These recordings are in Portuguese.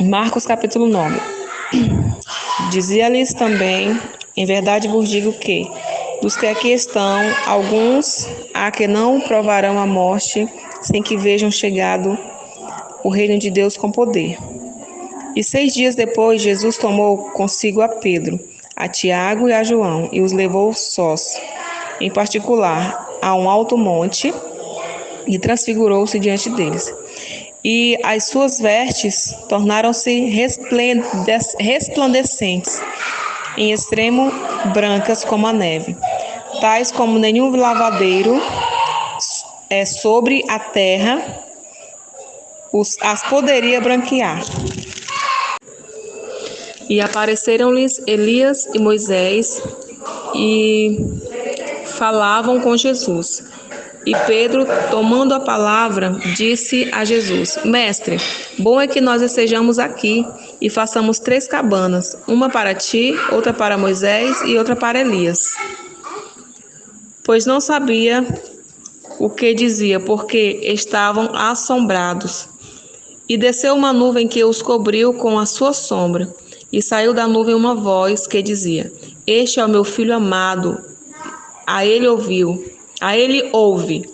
Marcos capítulo 9. Dizia-lhes também: em verdade vos digo que, dos que aqui estão, alguns há que não provarão a morte, sem que vejam chegado o reino de Deus com poder. E 6 dias depois, Jesus tomou consigo a Pedro, a Tiago e a João, e os levou sós, em particular, a um alto monte, e transfigurou-se diante deles. E as suas vestes tornaram-se resplandecentes, em extremo brancas como a neve, tais como nenhum lavadeiro sobre a terra as poderia branquear. E apareceram-lhes Elias e Moisés e falavam com Jesus. E Pedro, tomando a palavra, disse a Jesus: Mestre, bom é que nós estejamos aqui e façamos 3 cabanas, uma para ti, outra para Moisés e outra para Elias. Pois não sabia o que dizia, porque estavam assombrados. E desceu uma nuvem que os cobriu com a sua sombra, e saiu da nuvem uma voz que dizia: Este é o meu filho amado, a ele ouve.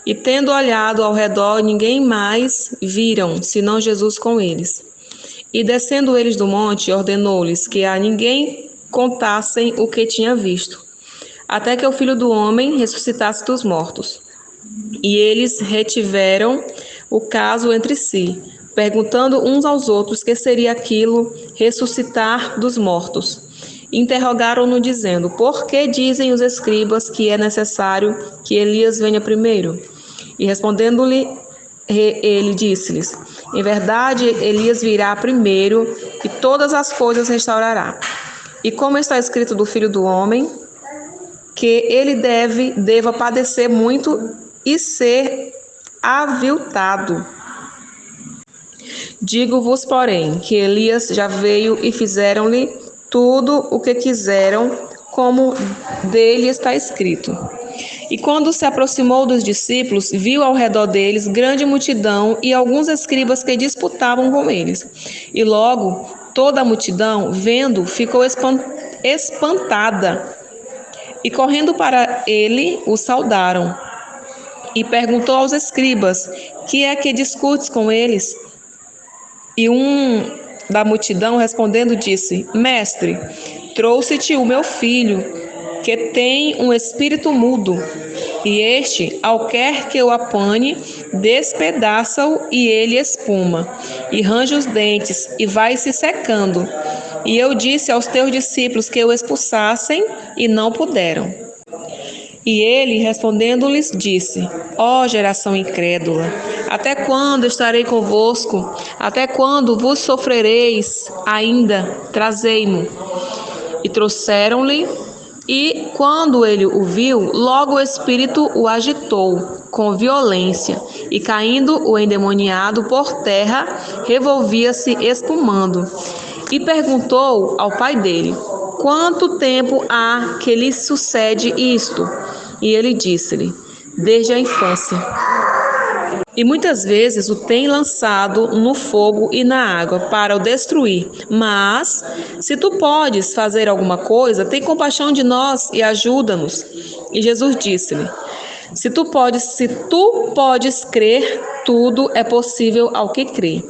E tendo olhado ao redor, ninguém mais viram, senão Jesus com eles. E descendo eles do monte, ordenou-lhes que a ninguém contassem o que tinha visto, até que o Filho do Homem ressuscitasse dos mortos. E eles retiveram o caso entre si, perguntando uns aos outros que seria aquilo ressuscitar dos mortos. Interrogaram-no dizendo: Por que dizem os escribas que é necessário que Elias venha primeiro? E respondendo-lhe, ele disse-lhes: Em verdade, Elias virá primeiro e todas as coisas restaurará. E como está escrito do Filho do Homem, que ele deva padecer muito e ser aviltado. Digo-vos, porém, que Elias já veio e fizeram-lhe tudo o que quiseram, como dele está escrito. E quando se aproximou dos discípulos, viu ao redor deles grande multidão e alguns escribas que disputavam com eles. E logo toda a multidão, vendo, ficou espantada. E correndo para ele, o saudaram. E perguntou aos escribas: Que é que discutes com eles? E um da multidão respondendo disse: Mestre, trouxe-te o meu filho, que tem um espírito mudo. E este, ao quer que o apanhe, despedaça-o e ele espuma, e range os dentes, e vai se secando. E eu disse aos teus discípulos que o expulsassem, e não puderam. E ele, respondendo-lhes, disse: Ó geração incrédula, até quando estarei convosco? Até quando vos sofrereis ainda? Trazei-mo. E trouxeram-lhe, e quando ele o viu, logo o espírito o agitou com violência, e caindo o endemoniado por terra, revolvia-se espumando. E perguntou ao pai dele: Quanto tempo há que lhe sucede isto? E ele disse-lhe: Desde a infância. E muitas vezes o tem lançado no fogo e na água para o destruir. Mas, se tu podes fazer alguma coisa, tem compaixão de nós e ajuda-nos. E Jesus disse-lhe: Se tu podes crer, tudo é possível ao que crê.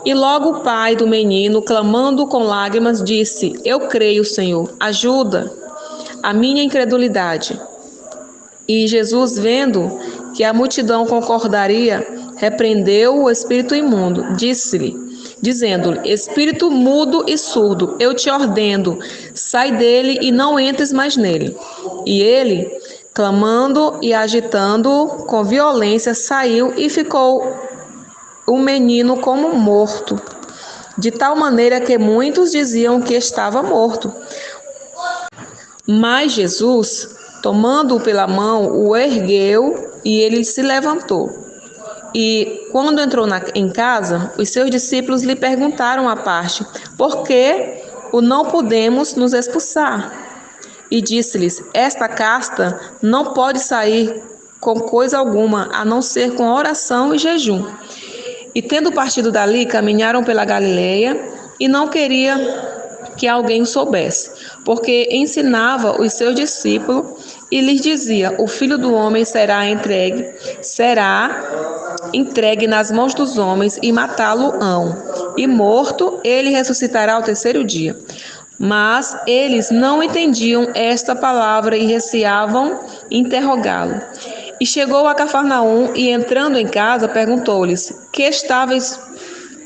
E logo o pai do menino, clamando com lágrimas, disse: Eu creio, Senhor, ajuda a minha incredulidade. E Jesus, vendo que a multidão concordaria, repreendeu o espírito imundo, disse-lhe, dizendo-lhe: Espírito mudo e surdo, eu te ordeno, sai dele e não entres mais nele. E ele, clamando e agitando com violência, saiu e ficou o menino como morto, de tal maneira que muitos diziam que estava morto. Mas Jesus, tomando-o pela mão, o ergueu e ele se levantou. E quando entrou em casa, os seus discípulos lhe perguntaram à parte: Por que o não podemos nos expulsar? E disse-lhes: Esta casta não pode sair com coisa alguma, a não ser com oração e jejum. E tendo partido dali, caminharam pela Galileia, e não queria que alguém o soubesse, porque ensinava os seus discípulos e lhes dizia: o Filho do Homem será entregue nas mãos dos homens e matá-lo-ão. E morto, ele ressuscitará ao terceiro dia. Mas eles não entendiam esta palavra e receavam interrogá-lo. E chegou a Cafarnaum e, entrando em casa, perguntou-lhes: que estáveis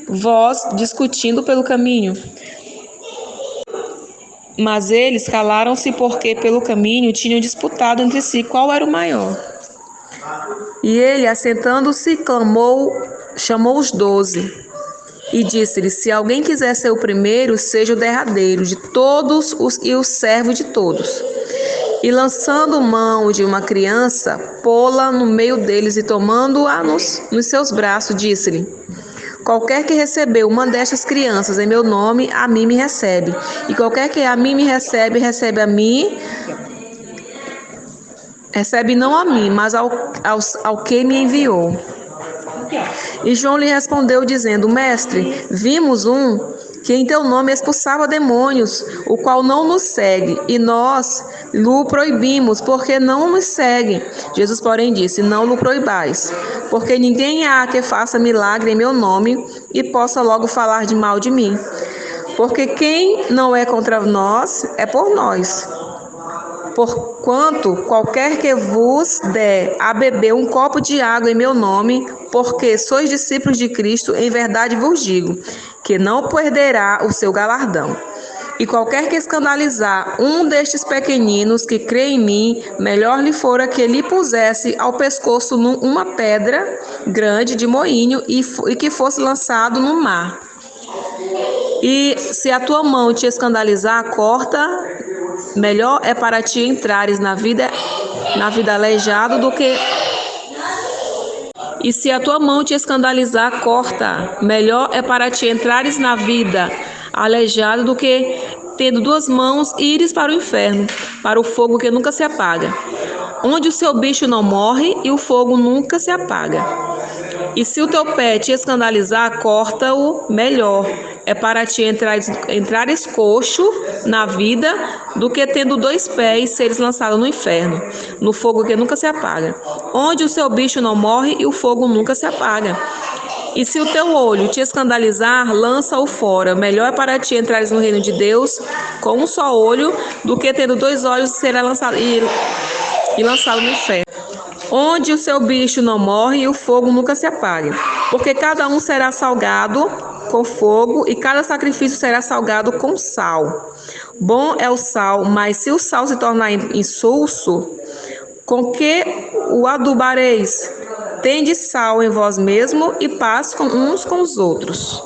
vós discutindo pelo caminho? Mas eles calaram-se, porque pelo caminho tinham disputado entre si qual era o maior. E ele, assentando-se, chamou os 12 e disse-lhes: se alguém quiser ser o primeiro, seja o derradeiro de todos e o servo de todos. E lançando mão de uma criança, pô-la no meio deles e tomando-a nos seus braços, disse-lhe: qualquer que recebeu uma destas crianças em meu nome, a mim me recebe. E qualquer que a mim me recebe, recebe não a mim, mas ao que me enviou. E João lhe respondeu, dizendo: mestre, vimos um que em teu nome expulsava demônios, o qual não nos segue, e nós lhe proibimos, porque não nos segue. Jesus, porém, disse: não lhe proibais, porque ninguém há que faça milagre em meu nome e possa logo falar de mal de mim. Porque quem não é contra nós, é por nós. Porquanto qualquer que vos der a beber um copo de água em meu nome, porque sois discípulos de Cristo, em verdade vos digo, que não perderá o seu galardão. E qualquer que escandalizar um destes pequeninos que crê em mim, melhor lhe fora que lhe pusesse ao pescoço uma pedra grande de moinho e que fosse lançado no mar. E se a tua mão te escandalizar, corta. Melhor é para ti entrares na vida aleijado do que... E se a tua mão te escandalizar, corta. Melhor é para ti entrares na vida aleijado do que, tendo duas mãos, ires para o inferno, para o fogo que nunca se apaga, onde o seu bicho não morre e o fogo nunca se apaga. E se o teu pé te escandalizar, corta-o. Melhor é para ti entrares coxo na vida do que, tendo dois pés, seres lançado no inferno, no fogo que nunca se apaga, onde o seu bicho não morre e o fogo nunca se apaga. E se o teu olho te escandalizar, lança-o fora. Melhor é para ti entrares no reino de Deus com um só olho do que, tendo dois olhos, será lançado e lançado no inferno, onde o seu bicho não morre e o fogo nunca se apaga. Porque cada um será salgado com fogo e cada sacrifício será salgado com sal. Bom é o sal, mas se o sal se tornar insulso, com que o adubareis? Tende sal em vós mesmo e paz uns com os outros.